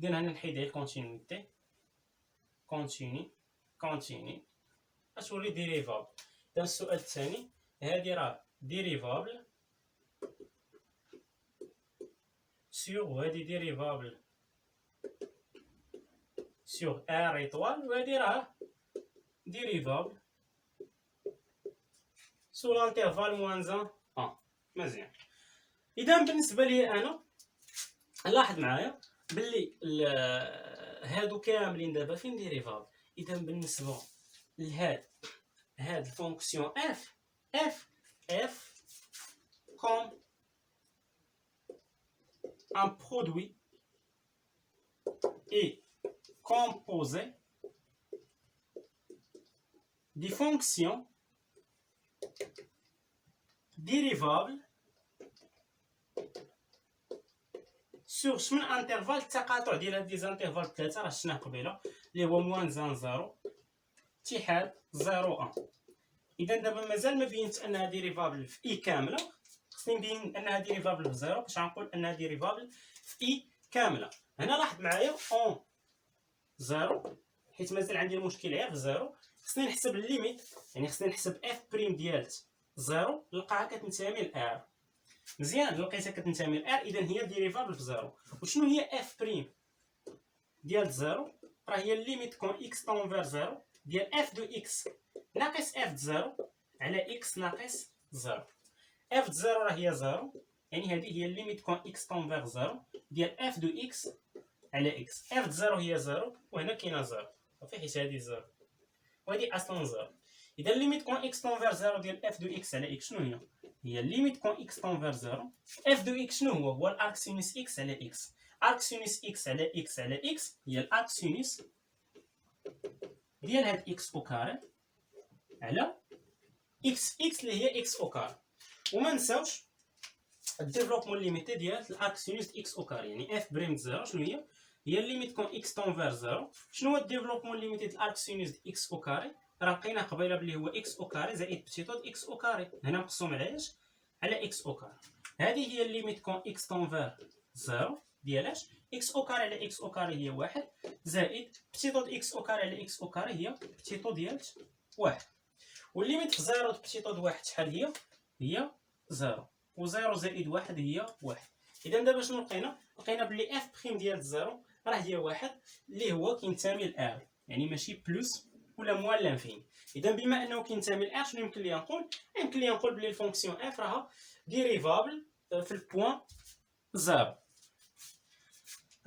Speaker 1: اذا هنا نحيد غير الكونتينيتي، كونتيني غتولي ديريفابل. اذا السؤال الثاني هادي راه ديريفابل سور، وهادي ديريفابل سور ار ايطوال، وهادي راه ديريفابل سور لانترفال موان زان 1. مزيان. اذا بالنسبه لي انا لاحظ معايا باللي هادو كاملين دابا فين ديريفابل. اذا بالنسبه لهاد الفونكسيون f comme un produit est composé des fonctions dérivables sur شمن انترفال. التقاطع ديال هاد ديزانترفال 3 راه شفناه قبيله اللي هو موان زان 0 اتحاد 0 1. اذا دابا مازال ما بينت انها ديريفابل في اي كامله، خصني نبين انها ديريفابل في 0 باش غنقول انها ديريفابل في اي كامله. هنا لاحظ معايا اون 0 حيت مازال عندي المشكل غير في 0. خصني نحسب الليميت، يعني خصني نحسب اف بريم ديال 0 نلقاها كتنتمي لار. مزيان، لقيتها كتنتمي لار اذا هي ديريفابل في 0. وشنو هي اف بريم ديال 0؟ راه هي الليميت كون اكس طونفير 0 ديال اف دو اكس ناقص اف 0 على اكس ناقص 0. اف زيرو راه هي زيرو، يعني هذه هي الليميت كون اكس طون فيغ زيرو ديال اف دو اكس على اكس. اف زيرو هي زيرو وهنا كاينه زيرو صافي، حيت هذه زيرو وهذه اصلا زيرو. اذا الليميت كون اكس طون فيغ زيرو ديال اف دو اكس على اكس شنو هي؟ هي الليميت كون اكس طون فيغ زيرو اف دو اكس شنو هو؟ هو الارك سينوس اكس على اكس. ارك سينوس اكس على اكس على اكس هي الارك سينوس ديال هاد اكس او كاري على اكس اكس اللي هي اكس او كاري. وما نساوش الديفلوبمون ليميتي ديال الارك سينوس اكس او كاري، يعني اف بريم زيرو شنو هي؟ هي الليميت كون اكس طون فير زيرو. شنو هو الديفلوبمون ليميتي ديال الارك سينوس اكس او كاري؟ راه لقينا قبيله بلي هو اكس او كاري زائد بسيطود اكس او كاري، هنا مقسوم على اش؟ على اكس او كاري. هذه هي الليميت كون اكس طون فير زيرو ديال اش؟ اكس او كاري على اكس او كاري هي واحد زائد بسيطود اكس او كاري على اكس او كاري هي بسيطو ديال واحد. والليميت في زيرو بسيطود واحد شحال هي؟ هي زيرو، وزيرو زائد واحد هي واحد. اذا دابا شنو لقينا؟ لقينا بلي اف بخيم ديال الزيرو راه هي واحد اللي هو كينتمي لار، يعني ماشي بلوس ولا موان لانفيني. اذا بما انه كينتمي لار شنو يمكن لي نقول؟ يمكن لي نقول بلي الفونكسيون اف راها ديريفابل في البوان زيرو.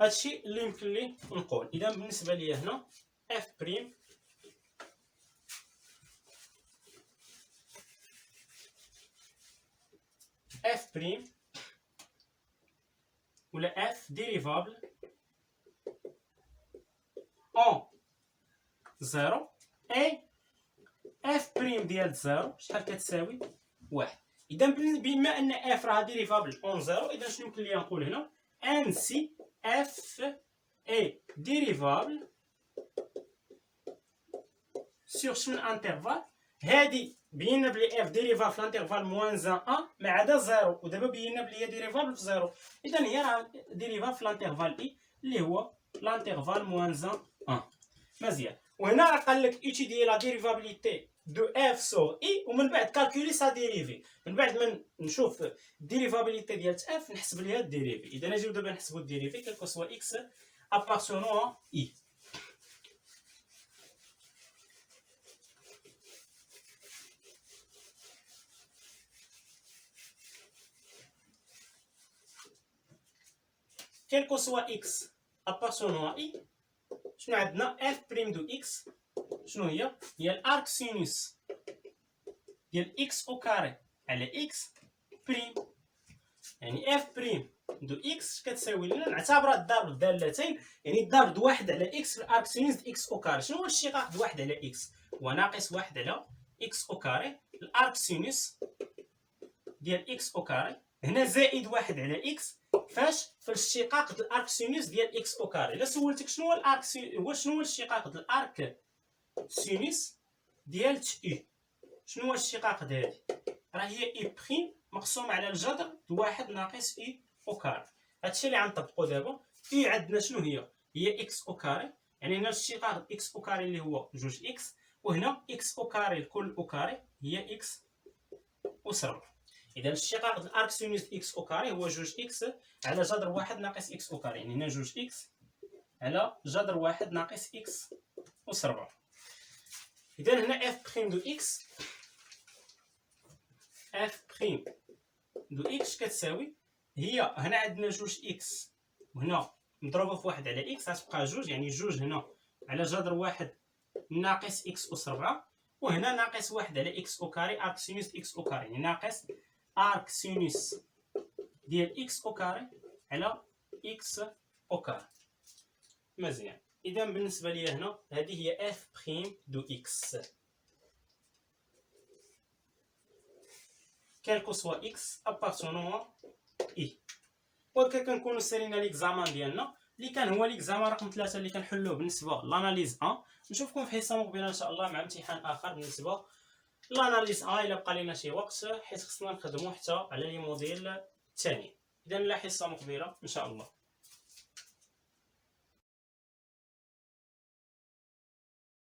Speaker 1: هادشي اللي يمكن لي نقول. اذا بالنسبه لي هنا اف بريم اف بريم ولا اف ديريفابل اون زيرو اي اف بريم ديال زيرو شحال كتساوي؟ واحد. اذا بما ان اف راه ديريفابل اون زيرو، اذا شنو يمكن لي نقول هنا؟ ان سي اف اي ديريفابل سور شمن انترفال. هادي بينا بلي اف ديريفابل في الانترفال موان 1 ما عدا زيرو، ودابا بينا بلي هي ديريفابل في زيرو، اذا هي راه ديريفابل في الانترفال اي اللي هو الانترفال موان 1. مزيان. وهنا راه قال لك ايتيدي لا ديريفابيليتي دو اف سور اي ومن بعد كالكولي سا ديريفي. من بعد ما نشوف الديريفابيليتي ديال اف نحسب ليها الديريفي. اذا نجيو دابا نحسبوا الديريفي كالكو سوا اكس ابارتونون اي. كالكو سوا اكس ابارتونون اي شنو عندنا؟ اف بريم دو اكس شنو هي؟ هي الارك سينوس ديال اكس او كاري على اكس بريم، يعني اف بريم دو اكس كتساوي لنا نعتبرها الضرب الدالتين، يعني الضرب د واحد على اكس في الارك سينوس د اكس او كاري. شنو هو الاشتقاق د واحد على اكس؟ هو ناقص واحد على اكس او كاري الارك سينوس ديال اكس او كاري، هنا زائد واحد على اكس فاش في الاشتقاق د الارك سينوس ديال اكس او كاري. الا سولتك شنو هو الارك شنو هو الاشتقاق د الارك سينوس ديال اي، شنو هو الاشتقاق د هادي؟ راه هي اي بريم مقسوم على الجذر د واحد ناقص اي او كاري. هادشي اللي غنطبقو دابا. اي عندنا شنو هي؟ هي اكس او كاري، يعني هنا الاشتقاق اكس او كاري اللي هو جوج اكس، وهنا اكس او كاري لكل او كاري هي اكس أس 4. اذا الاشتقاق د الارك سينوس اكس او كاري هو جوج اكس على جذر واحد ناقص اكس او كاري، يعني هنا جوج اكس على جذر واحد ناقص اكس أس 4. اذا هنا اف بريم دو اكس اف بريم دو اكس كتساوي هي هنا عندنا جوج اكس وهنا مضروبه في واحد على اكس غتبقى جوج، يعني جوج هنا على جذر واحد ناقص اكس أس 4، وهنا ناقص واحد على اكس او كاري ارك سينوس اكس او كاري، يعني ناقص ارك سينوس ديال اكس او كاري على اكس او كاري. مزيان. اذا بالنسبه لي هنا هذه هي اف بريم دو اكس كالكو سوا اكس ابارتونون اي. وهكا كنكونوا سالينا ليكزامان ديالنا اللي كان هو ليكزامان رقم 3 اللي كنحلوه بالنسبه لاناليز 1. نشوفكم في حصه مقبله ان شاء الله مع امتحان اخر بالنسبه لاناليز 1 الا بقى لنا شي وقت، حيت خصنا نخدموا حتى على لي موديل الثاني. اذا لا حصه مقبله ان شاء الله.